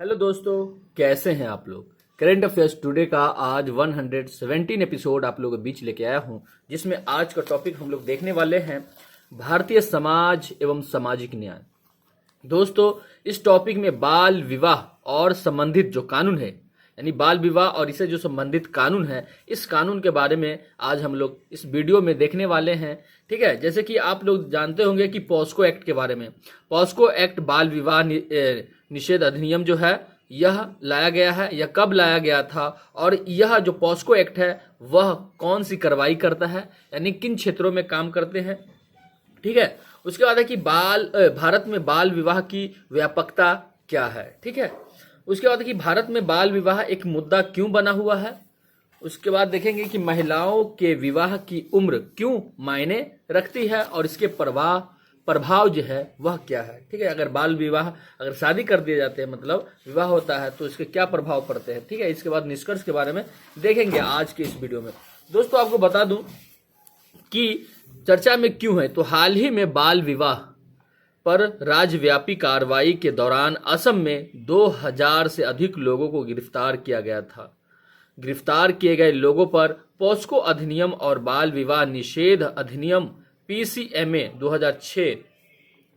Hello दोस्तों, कैसे हैं आप लोग। करेंट अफेयर्स टुडे का आज 117 एपिसोड आप लोगों के बीच लेके आया हूं, जिसमें आज का टॉपिक हम लोग देखने वाले हैं भारतीय समाज एवं सामाजिक न्याय। दोस्तों, इस टॉपिक में बाल विवाह और संबंधित जो कानून है, यानी बाल विवाह और इससे जो संबंधित कानून है, इस कानून के बारे में आज हम लोग इस वीडियो में देखने वाले हैं। ठीक है, जैसे कि आप लोग जानते होंगे कि पॉस्को एक्ट के बारे में। पॉस्को एक्ट बाल विवाह निषेध अधिनियम जो है, यह लाया गया है। यह कब लाया गया था और यह जो पॉस्को एक्ट है वह कौन सी कार्रवाई करता है, यानी किन क्षेत्रों में काम करते हैं। ठीक है, उसके बाद है कि भारत में बाल विवाह की व्यापकता क्या है। ठीक है, उसके बाद है कि भारत में बाल विवाह एक मुद्दा क्यों बना हुआ है। उसके बाद देखेंगे कि महिलाओं के विवाह की उम्र क्यों मायने रखती है और इसके प्रभाव जो है वह क्या है। ठीक है, अगर बाल विवाह, अगर शादी कर दिए जाते हैं, मतलब विवाह होता है, तो इसके क्या प्रभाव पड़ते हैं। ठीक है, इसके बाद निष्कर्ष के बारे में देखेंगे आज के इस वीडियो में। दोस्तों, आपको बता दूं कि चर्चा में क्यों है, तो हाल ही में बाल विवाह पर राज्यव्यापी कार्रवाई के दौरान असम में 2000 से अधिक लोगों को गिरफ्तार किया गया था। गिरफ्तार किए गए लोगों पर पॉस्को अधिनियम और बाल विवाह निषेध अधिनियम PCMA 2006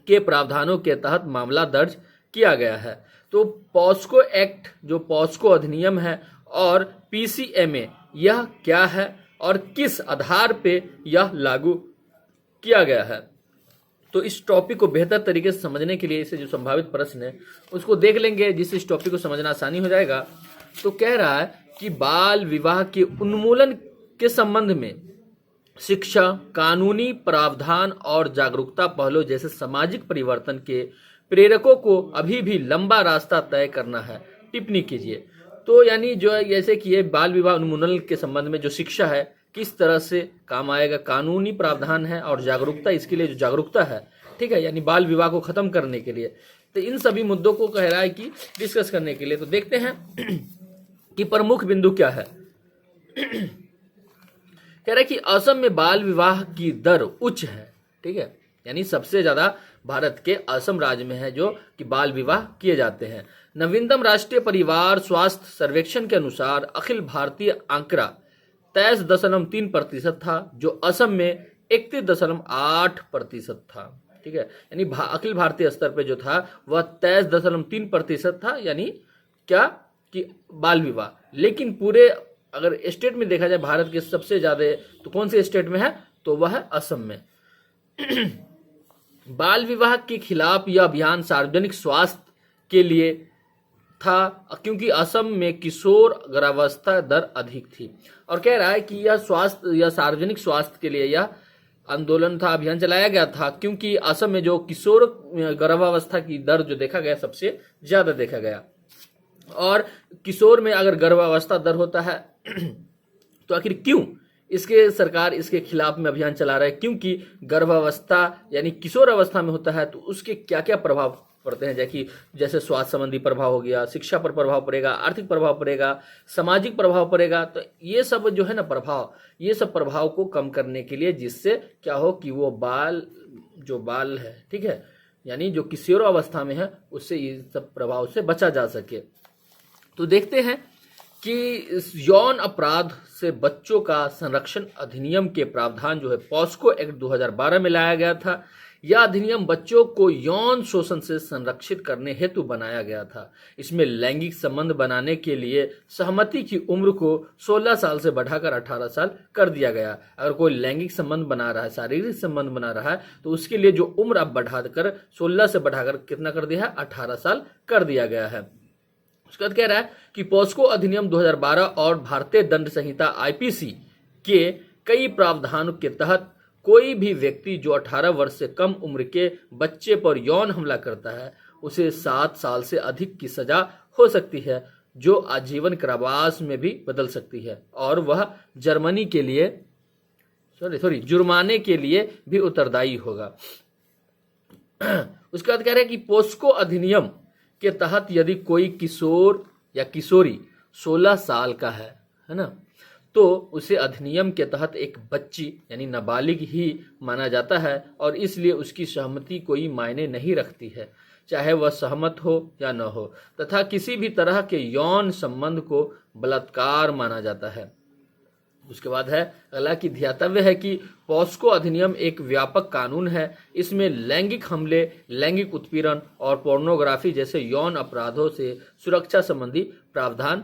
के प्रावधानों के तहत मामला दर्ज किया गया है। तो पॉस्को एक्ट, जो पॉस्को अधिनियम है, और PCMA यह क्या है और किस आधार पे यह लागू किया गया है। तो इस टॉपिक को बेहतर तरीके से समझने के लिए इसे जो संभावित प्रश्न है उसको देख लेंगे, जिससे इस टॉपिक को समझना आसानी हो जाएगा। तो कह रहा है कि बाल विवाह के उन्मूलन के संबंध में शिक्षा, कानूनी प्रावधान और जागरूकता पहलों जैसे सामाजिक परिवर्तन के प्रेरकों को अभी भी लंबा रास्ता तय करना है। टिप्पणी कीजिए। तो यानी जो है, जैसे कि ये बाल विवाह उन्मूलन के संबंध में जो शिक्षा है किस तरह से काम आएगा, कानूनी प्रावधान है और जागरूकता, इसके लिए जो जागरूकता है, ठीक है, यानी बाल विवाह को खत्म करने के लिए, तो इन सभी मुद्दों को कह रहा है कि डिस्कस करने के लिए। तो देखते हैं कि प्रमुख बिंदु क्या है। कह रहा है कि असम में बाल विवाह की दर उच्च है। ठीक है, यानी सबसे ज्यादा भारत के असम राज्य में है जो कि बाल विवाह किए जाते हैं। नवीनतम राष्ट्रीय परिवार स्वास्थ्य सर्वेक्षण के अनुसार अखिल भारतीय आंकड़ा 23.3% था, जो असम में 31.8% था। ठीक है, यानी अखिल भारतीय स्तर पे जो था वह 23.3% था, यानी क्या कि बाल विवाह। लेकिन पूरे अगर स्टेट में देखा जाए भारत के सबसे ज्यादा तो कौन से स्टेट में है, तो वह है असम में। बाल विवाह के खिलाफ यह अभियान सार्वजनिक स्वास्थ्य के लिए था, क्योंकि असम में किशोर गर्भावस्था दर अधिक थी। और कह रहा है कि यह सार्वजनिक स्वास्थ्य के लिए यह आंदोलन था, अभियान चलाया गया था, क्योंकि असम में जो किशोर गर्भावस्था की दर जो देखा गया सबसे ज्यादा देखा गया। और किशोर में अगर गर्भावस्था दर होता है तो आखिर क्यों इसके सरकार इसके खिलाफ में अभियान चला रहा है, क्योंकि गर्भावस्था यानी किशोर अवस्था में होता है तो उसके क्या क्या प्रभाव पड़ते हैं, जैसे स्वास्थ्य संबंधी प्रभाव हो गया, शिक्षा पर प्रभाव पड़ेगा, आर्थिक प्रभाव पड़ेगा, सामाजिक प्रभाव पड़ेगा। तो ये सब जो है ना प्रभाव, ये सब प्रभाव को कम करने के लिए, जिससे क्या हो कि वो बाल है, ठीक है, यानी जो किशोर अवस्था में है, उससे ये सब प्रभाव से बचा जा सके। तो देखते हैं कि यौन अपराध से बच्चों का संरक्षण अधिनियम के प्रावधान जो है पॉस्को एक्ट 2012 में लाया गया था। यह अधिनियम बच्चों को यौन शोषण से संरक्षित करने हेतु बनाया गया था। इसमें लैंगिक संबंध बनाने के लिए सहमति की उम्र को 16 साल से बढ़ाकर 18 साल कर दिया गया। अगर कोई लैंगिक संबंध बना रहा है, शारीरिक संबंध बना रहा है, तो उसके लिए जो उम्र अब बढ़ाकर 16 से बढ़ाकर कितना कर दिया है, 18 साल कर दिया गया है। उसके बाद कह रहा है कि पॉस्को अधिनियम 2012 और भारतीय दंड संहिता IPC के कई प्रावधानों के तहत कोई भी व्यक्ति जो 18 वर्ष से कम उम्र के बच्चे पर यौन हमला करता है, उसे 7 साल से अधिक की सजा हो सकती है, जो आजीवन कारावास में भी बदल सकती है, और वह जुर्माने के लिए भी उत्तरदायी होगा। उसके बाद कह रहे हैं कि पॉस्को अधिनियम के तहत यदि कोई किशोर या किशोरी 16 साल का है ना, तो उसे अधिनियम के तहत एक बच्ची यानी नाबालिग ही माना जाता है, और इसलिए उसकी सहमति कोई मायने नहीं रखती है। चाहे वह सहमत हो या न हो, तथा किसी भी तरह के यौन संबंध को बलात्कार माना जाता है। उसके बाद है अगला कि ध्यातव्य है कि पॉस्को अधिनियम एक व्यापक कानून है। इसमें लैंगिक हमले, लैंगिक उत्पीड़न और पोर्नोग्राफी जैसे यौन अपराधों से सुरक्षा संबंधी प्रावधान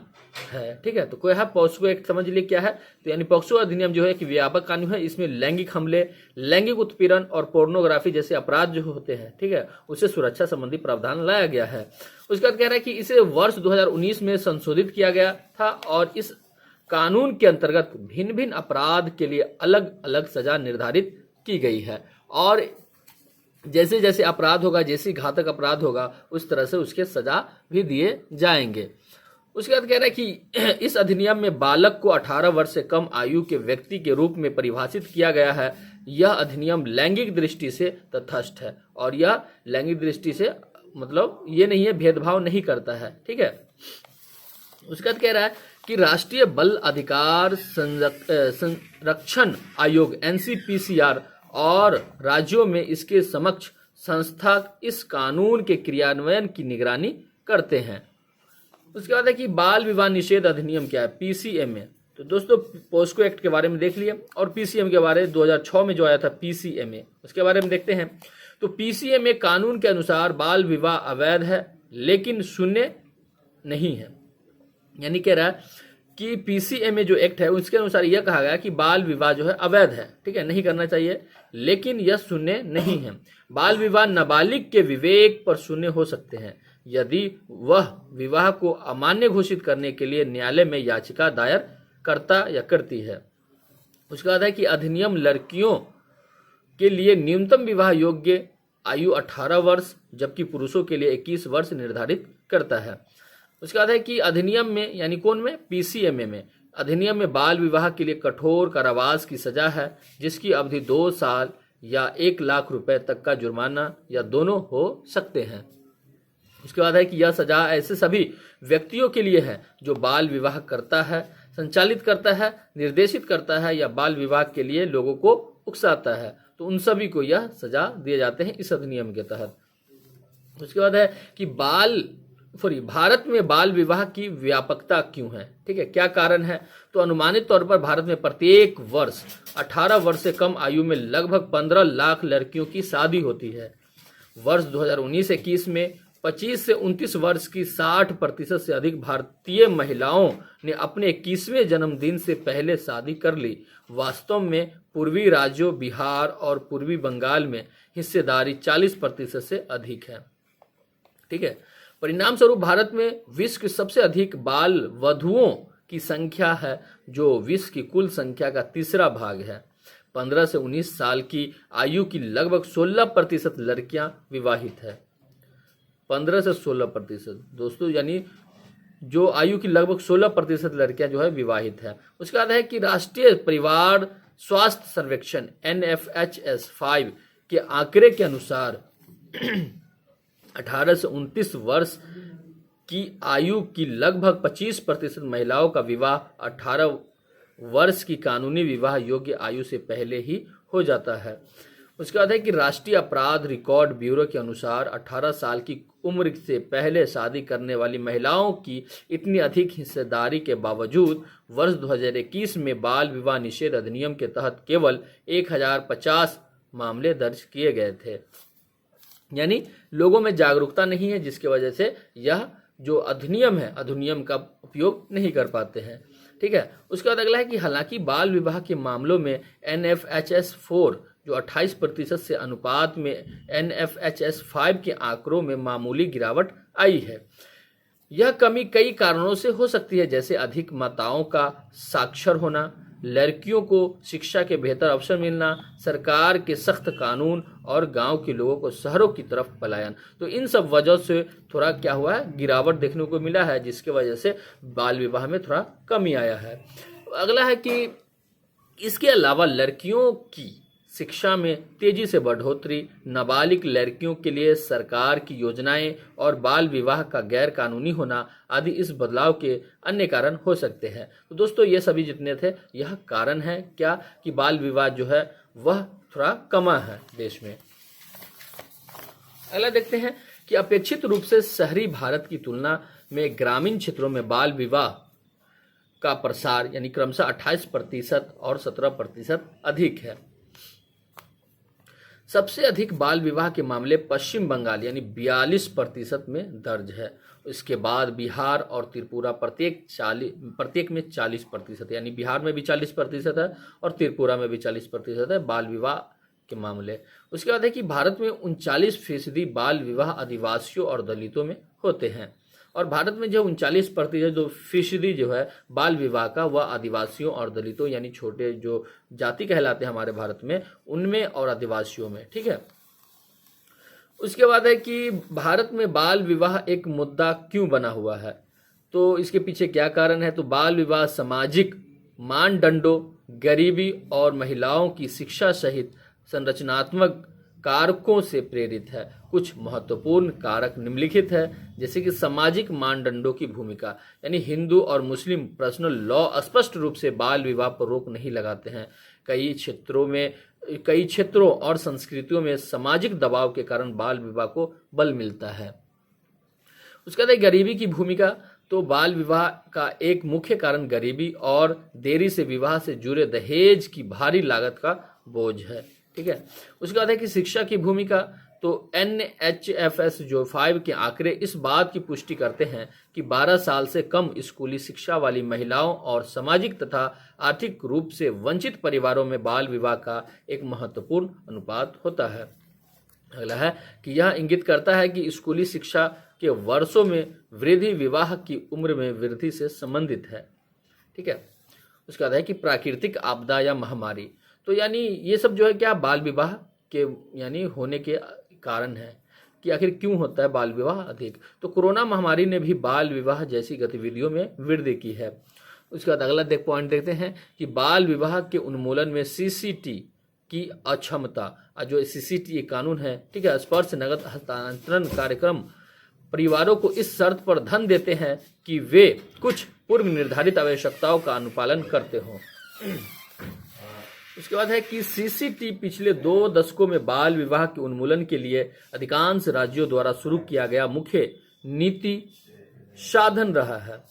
है। ठीक है, तो कोई है पॉस्को एक्ट समझ लिए क्या है। तो यानी पॉस्को अधिनियम जो है कि व्यापक कानून है, इसमें लैंगिक हमले, लैंगिक उत्पीड़न और पोर्नोग्राफी जैसे अपराध जो होते हैं, ठीक है, उससे सुरक्षा संबंधी प्रावधान लाया गया है। उसके बाद कह रहा है कि इसे वर्ष 2019 में संशोधित किया गया था और इस कानून के अंतर्गत भिन्न भिन्न अपराध के लिए अलग अलग सजा निर्धारित की गई है और जैसे जैसे अपराध होगा, जैसे घातक अपराध होगा, उस तरह से उसके सजा भी दिए जाएंगे। उसके बाद कह रहा है कि इस अधिनियम में बालक को 18 वर्ष से कम आयु के व्यक्ति के रूप में परिभाषित किया गया है। यह अधिनियम लैंगिक दृष्टि से तटस्थ है और यह लैंगिक दृष्टि से मतलब ये नहीं है, भेदभाव नहीं करता है। ठीक है, उसके बाद कह रहा है कि राष्ट्रीय बाल अधिकार संरक्षण आयोग NCPCR और राज्यों में इसके समक्ष संस्था इस कानून के क्रियान्वयन की निगरानी करते हैं। उसके बाद है कि बाल विवाह निषेध अधिनियम क्या है, PCMA। तो दोस्तों पॉस्को एक्ट के बारे में देख लिया और PCMA के बारे में 2006 में जो आया था PCMA, उसके बारे में देखते हैं। तो PCMA कानून के अनुसार बाल विवाह अवैध है लेकिन शून्य नहीं है। यानी कह रहा है कि PCMA जो एक्ट है उसके अनुसार यह कहा गया कि बाल विवाह जो है अवैध है, ठीक है, नहीं करना चाहिए, लेकिन यह शून्य नहीं है। बाल विवाह नाबालिग के विवेक पर शून्य हो सकते हैं यदि वह विवाह को अमान्य घोषित करने के लिए न्यायालय में याचिका दायर करता या करती है। उसके बाद है कि अधिनियम लड़कियों के लिए न्यूनतम विवाह योग्य आयु 18 वर्ष जबकि पुरुषों के लिए 21 वर्ष निर्धारित करता है। उसके बाद है कि अधिनियम में यानी कौन में, PCMA में, अधिनियम में बाल विवाह के लिए कठोर कारावास की सजा है जिसकी अवधि 2 साल या 1 लाख रुपए तक का जुर्माना या दोनों हो सकते हैं। उसके बाद है कि यह सजा ऐसे सभी व्यक्तियों के लिए है जो बाल विवाह करता है, संचालित करता है, निर्देशित करता है या बाल विवाह के लिए लोगों को उकसाता है, तो उन सभी को यह सजा दिए जाते हैं इस अधिनियम के तहत। उसके बाद है कि भारत में बाल विवाह की व्यापकता क्यों है, ठीक है, क्या कारण है। तो अनुमानित तौर पर भारत में प्रत्येक वर्ष 18 वर्ष से कम आयु में लगभग 15 लाख लड़कियों की शादी होती है। वर्ष 2019-21 में 25 से 29 वर्ष की 60% से अधिक भारतीय महिलाओं ने अपने 21वें जन्मदिन से पहले शादी कर ली। वास्तव में पूर्वी राज्यों बिहार और पूर्वी बंगाल में हिस्सेदारी 40% से अधिक है। ठीक है, परिणाम स्वरूप भारत में विश्व की सबसे अधिक बाल वधुओं की संख्या है जो विश्व की कुल संख्या का तीसरा भाग है। 15 से 19 साल की आयु की लगभग 16% लड़कियां विवाहित है। 15 से 16% दोस्तों, यानी जो आयु की लगभग 16% लड़कियां जो है विवाहित है। उसके बाद है कि राष्ट्रीय परिवार स्वास्थ्य सर्वेक्षण NFHS 5 के आंकड़े के अनुसार 18 से 29 वर्ष की आयु की लगभग 25% महिलाओं का विवाह 18 वर्ष की कानूनी विवाह योग्य आयु से पहले ही हो जाता है। उसके बाद है कि राष्ट्रीय अपराध रिकॉर्ड ब्यूरो के अनुसार 18 साल की उम्र से पहले शादी करने वाली महिलाओं की इतनी अधिक हिस्सेदारी के बावजूद वर्ष 2021 में बाल विवाह निषेध अधिनियम के तहत केवल 1050 मामले दर्ज किए गए थे। यानी लोगों में जागरूकता नहीं है जिसकी वजह से यह जो अधिनियम है, अधिनियम का उपयोग नहीं कर पाते हैं। ठीक है, उसके बाद अगला है कि हालांकि बाल विवाह के मामलों में NFHS 4 जो 28% से अनुपात में NFHS 5 के आंकड़ों में मामूली गिरावट आई है। यह कमी कई कारणों से हो सकती है, जैसे अधिक माताओं का साक्षर होना, लड़कियों को शिक्षा के बेहतर अवसर मिलना, सरकार के सख्त कानून और गांव के लोगों को शहरों की तरफ पलायन। तो इन सब वजह से थोड़ा क्या हुआ है, गिरावट देखने को मिला है, जिसके वजह से बाल विवाह में थोड़ा कमी आया है। अगला है कि इसके अलावा लड़कियों की शिक्षा में तेजी से बढ़ोतरी, नाबालिग लड़कियों के लिए सरकार की योजनाएं और बाल विवाह का गैर कानूनी होना आदि इस बदलाव के अन्य कारण हो सकते हैं। तो दोस्तों ये सभी जितने थे यह कारण है क्या कि बाल विवाह जो है वह थोड़ा कमा है देश में। अगला देखते हैं कि अपेक्षित रूप से शहरी भारत की तुलना में ग्रामीण क्षेत्रों में बाल विवाह का प्रसार यानी क्रमशः 28% और 17% अधिक है। सबसे अधिक बाल विवाह के मामले पश्चिम बंगाल यानी 42% में दर्ज है। इसके बाद बिहार और त्रिपुरा प्रत्येक में 40% यानी बिहार में भी 40% है और त्रिपुरा में भी 40% है बाल विवाह के मामले। उसके बाद है कि भारत में 39% बाल विवाह आदिवासियों और दलितों में होते हैं और भारत में जो 39% जो फीसदी जो है बाल विवाह का वह आदिवासियों और दलितों यानी छोटे जो जाति कहलाते हैं हमारे भारत में उनमें और आदिवासियों में, ठीक है। उसके बाद है कि भारत में बाल विवाह एक मुद्दा क्यों बना हुआ है, तो इसके पीछे क्या कारण है। तो बाल विवाह सामाजिक मानदंडों, गरीबी और महिलाओं की शिक्षा सहित संरचनात्मक कारकों से प्रेरित है। कुछ महत्वपूर्ण कारक निम्नलिखित है, जैसे कि सामाजिक मानदंडों की भूमिका, यानी हिंदू और मुस्लिम पर्सनल लॉ स्पष्ट रूप से बाल विवाह पर रोक नहीं लगाते हैं। कई क्षेत्रों और संस्कृतियों में सामाजिक दबाव के कारण बाल विवाह को बल मिलता है। उसके बाद गरीबी की भूमिका, तो बाल विवाह का एक मुख्य कारण गरीबी और देरी से विवाह से जुड़े दहेज की भारी लागत का बोझ है, ठीक है। उसके बाद है कि शिक्षा की भूमिका, तो NHFS जो 5 के आंकड़े इस बात की पुष्टि करते हैं कि 12 साल से कम स्कूली शिक्षा वाली महिलाओं और सामाजिक तथा आर्थिक रूप से वंचित परिवारों में बाल विवाह का एक महत्वपूर्ण अनुपात होता है। अगला है कि यह इंगित करता है कि स्कूली शिक्षा के वर्षों में वृद्धि विवाह की उम्र में वृद्धि से संबंधित है, ठीक है। उसके बाद है कि प्राकृतिक आपदा या महामारी, तो यानी ये सब जो है क्या बाल विवाह के यानी होने के कारण है कि आखिर क्यों होता है बाल विवाह अधिक। तो कोरोना महामारी ने भी बाल विवाह जैसी गतिविधियों में वृद्धि की है। उसके बाद अगला पॉइंट देखते हैं कि बाल विवाह के उन्मूलन में CCT की अक्षमता, जो CCT कानून है, ठीक है, स्पर्श नगद हस्तांतरण कार्यक्रम परिवारों को इस शर्त पर धन देते हैं कि वे कुछ पूर्व निर्धारित आवश्यकताओं का अनुपालन करते हों। उसके बाद है कि CCT पिछले 2 दशकों में बाल विवाह के उन्मूलन के लिए अधिकांश राज्यों द्वारा शुरू किया गया मुख्य नीति साधन रहा है।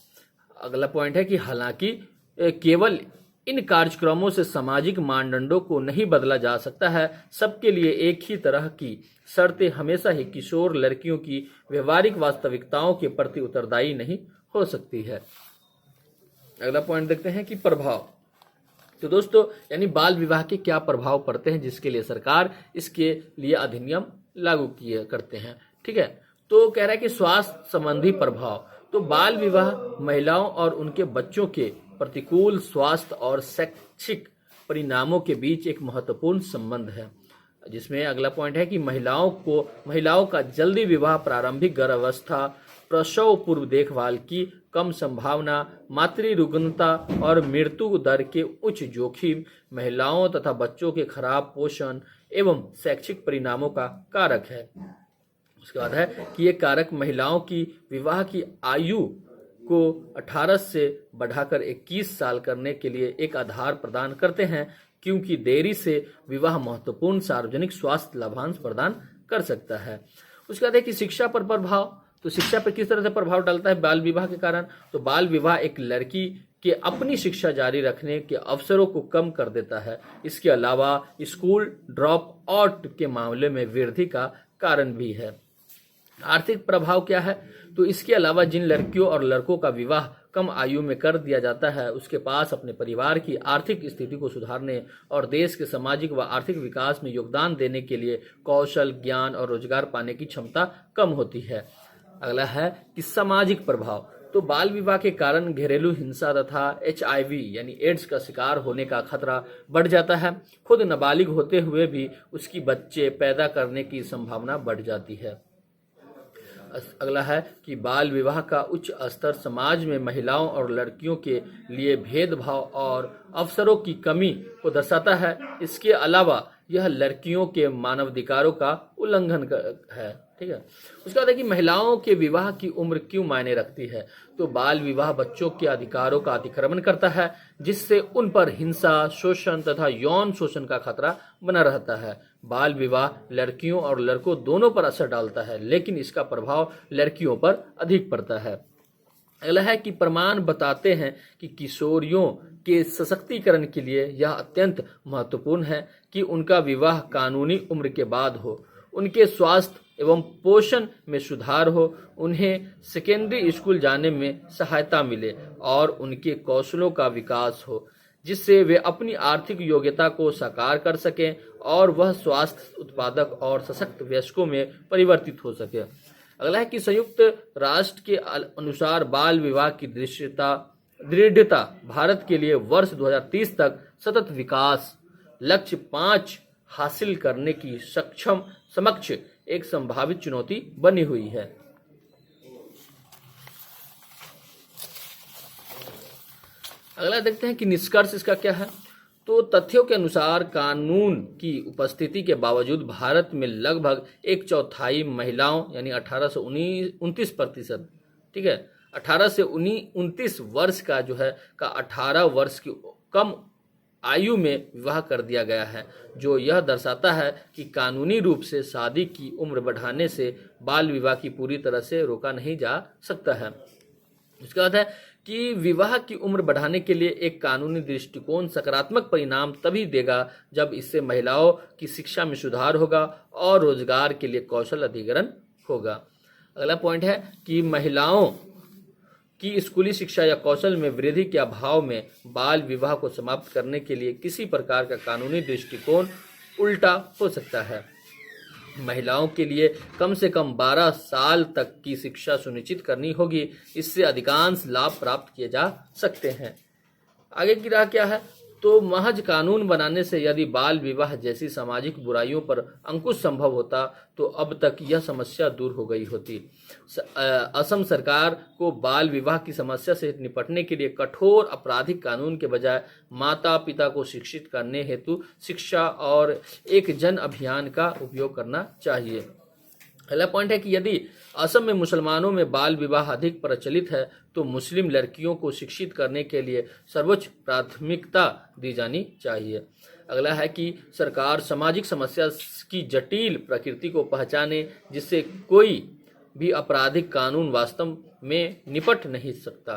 अगला पॉइंट है कि हालांकि केवल इन कार्यक्रमों से सामाजिक मानदंडों को नहीं बदला जा सकता है, सबके लिए एक ही तरह की शर्तें हमेशा ही किशोर लड़कियों की व्यवहारिक वास्तविकताओं के प्रति उत्तरदायी नहीं हो सकती है। अगला पॉइंट देखते हैं कि प्रभाव, तो दोस्तों यानी बाल विवाह के क्या प्रभाव पड़ते हैं जिसके लिए सरकार इसके लिए अधिनियम लागू करते हैं, ठीक है। तो कह रहा है कि स्वास्थ्य संबंधी प्रभाव, तो बाल विवाह महिलाओं और उनके बच्चों के प्रतिकूल स्वास्थ्य और शैक्षिक परिणामों के बीच एक महत्वपूर्ण संबंध है, जिसमें अगला पॉइंट है कि महिलाओं का जल्दी विवाह, प्रारंभिक गर्भावस्था, प्रसव पूर्व देखभाल की कम संभावना, मातृरुग्णता और मृत्यु दर के उच्च जोखिम, महिलाओं तथा बच्चों के खराब पोषण एवं शैक्षिक परिणामों का कारक है। उसके बाद है कि ये कारक महिलाओं की विवाह की आयु को 18 से बढ़ाकर 21 साल करने के लिए एक आधार प्रदान करते हैं, क्योंकि देरी से विवाह महत्वपूर्ण सार्वजनिक स्वास्थ्य लाभांश प्रदान कर सकता है। उसके बाद है कि शिक्षा पर प्रभाव, तो शिक्षा पर किस तरह से प्रभाव डालता है बाल विवाह के कारण। तो बाल विवाह एक लड़की के अपनी शिक्षा जारी रखने के अवसरों को कम कर देता है। इसके अलावा स्कूल ड्रॉप आउट के मामले में वृद्धि का कारण भी है। आर्थिक प्रभाव क्या है, तो इसके अलावा जिन लड़कियों और लड़कों का विवाह कम आयु में कर दिया जाता है, उसके पास अपने परिवार की आर्थिक स्थिति को सुधारने और देश के सामाजिक व आर्थिक विकास में योगदान देने के लिए कौशल, ज्ञान और रोजगार पाने की क्षमता कम होती है। अगला है कि सामाजिक प्रभाव, तो बाल विवाह के कारण घरेलू हिंसा तथा HIV यानी एड्स का शिकार होने का खतरा बढ़ जाता है। खुद नाबालिग होते हुए भी उसकी बच्चे पैदा करने की संभावना बढ़ जाती है। अगला है कि बाल विवाह का उच्च स्तर समाज में महिलाओं और लड़कियों के लिए भेदभाव और अवसरों की कमी को दर्शाता है। इसके अलावा यह लड़कियों के मानवाधिकारों का उल्लंघन है। ठीक है। उसके बाद है कि महिलाओं के विवाह की उम्र क्यों मायने रखती है। तो बाल विवाह बच्चों के अधिकारों का अतिक्रमण करता है, जिससे उन पर हिंसा, शोषण तथा यौन शोषण का खतरा बना रहता है। बाल विवाह लड़कियों और लड़कों दोनों पर असर डालता है, लेकिन इसका प्रभाव लड़कियों पर अधिक पड़ता है। अगला है कि प्रमाण बताते हैं कि किशोरियों के सशक्तिकरण के लिए यह अत्यंत महत्वपूर्ण है कि उनका विवाह कानूनी उम्र के बाद हो, उनके स्वास्थ्य एवं पोषण में सुधार हो, उन्हें सेकेंडरी स्कूल जाने में सहायता मिले और उनके कौशलों का विकास हो, जिससे वे अपनी आर्थिक योग्यता को साकार कर सकें और वह स्वास्थ्य, उत्पादक और सशक्त वयस्कों में परिवर्तित हो सके। अगला है कि संयुक्त राष्ट्र के अनुसार बाल विवाह की दृढ़ता भारत के लिए वर्ष 2030 तक सतत विकास लक्ष्य 5 हासिल करने की समक्ष एक संभावित चुनौती बनी हुई है। अगला देखते हैं कि निष्कर्ष इसका क्या है। तो तथ्यों के अनुसार कानून की उपस्थिति के बावजूद भारत में लगभग 1/4 महिलाओं यानी 18 से 29%, ठीक है, 18 से 29 वर्ष का जो है का 18 वर्ष की कम आयु में विवाह कर दिया गया है, जो यह दर्शाता है कि कानूनी रूप से शादी की उम्र बढ़ाने से बाल विवाह की पूरी तरह से रोका नहीं जा सकता है। इसका अर्थ है कि विवाह की उम्र बढ़ाने के लिए एक कानूनी दृष्टिकोण सकारात्मक परिणाम तभी देगा जब इससे महिलाओं की शिक्षा में सुधार होगा और रोजगार के लिए कौशल अधिग्रहण होगा। अगला पॉइंट है कि महिलाओं की स्कूली शिक्षा या कौशल में वृद्धि के अभाव में बाल विवाह को समाप्त करने के लिए किसी प्रकार का कानूनी दृष्टिकोण उल्टा हो सकता है। महिलाओं के लिए कम से कम 12 साल तक की शिक्षा सुनिश्चित करनी होगी, इससे अधिकांश लाभ प्राप्त किए जा सकते हैं। आगे की राह क्या है। तो महज कानून बनाने से यदि बाल विवाह जैसी सामाजिक बुराइयों पर अंकुश संभव होता तो अब तक यह समस्या दूर हो गई होती। असम सरकार को बाल विवाह की समस्या से निपटने के लिए कठोर आपराधिक कानून के बजाय माता पिता को शिक्षित करने हेतु शिक्षा और एक जन अभियान का उपयोग करना चाहिए। अगला पॉइंट है कि यदि असम में मुसलमानों में बाल विवाह अधिक प्रचलित है तो मुस्लिम लड़कियों को शिक्षित करने के लिए सर्वोच्च प्राथमिकता दी जानी चाहिए। अगला है कि सरकार सामाजिक समस्या की जटिल प्रकृति को पहचाने, जिससे कोई भी आपराधिक कानून वास्तव में निपट नहीं सकता।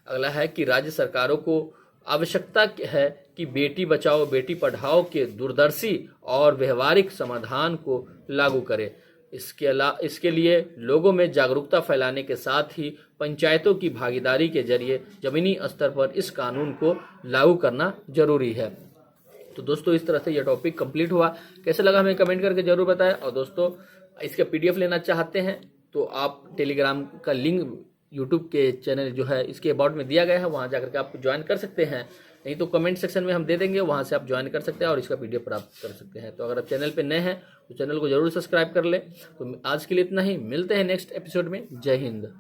अगला है कि राज्य सरकारों को आवश्यकता है कि बेटी बचाओ बेटी पढ़ाओ के दूरदर्शी और व्यवहारिक समाधान को लागू करे। इसके लिए लोगों में जागरूकता फैलाने के साथ ही पंचायतों की भागीदारी के जरिए जमीनी स्तर पर इस कानून को लागू करना जरूरी है। तो दोस्तों इस तरह से यह टॉपिक कंप्लीट हुआ। कैसे लगा हमें कमेंट करके जरूर बताएं। और दोस्तों इसका PDF लेना चाहते हैं तो आप टेलीग्राम का लिंक यूट्यूब के चैनल जो है इसके अबाउट में दिया गया है, वहाँ जाकर के आप ज्वाइन कर सकते हैं। नहीं तो कमेंट सेक्शन में हम दे देंगे, वहाँ से आप ज्वाइन कर सकते हैं और इसका PDF प्राप्त कर सकते हैं। तो अगर आप चैनल पे नए हैं तो चैनल को जरूर सब्सक्राइब कर लें। तो आज के लिए इतना ही, मिलते हैं नेक्स्ट एपिसोड में। जय हिंद।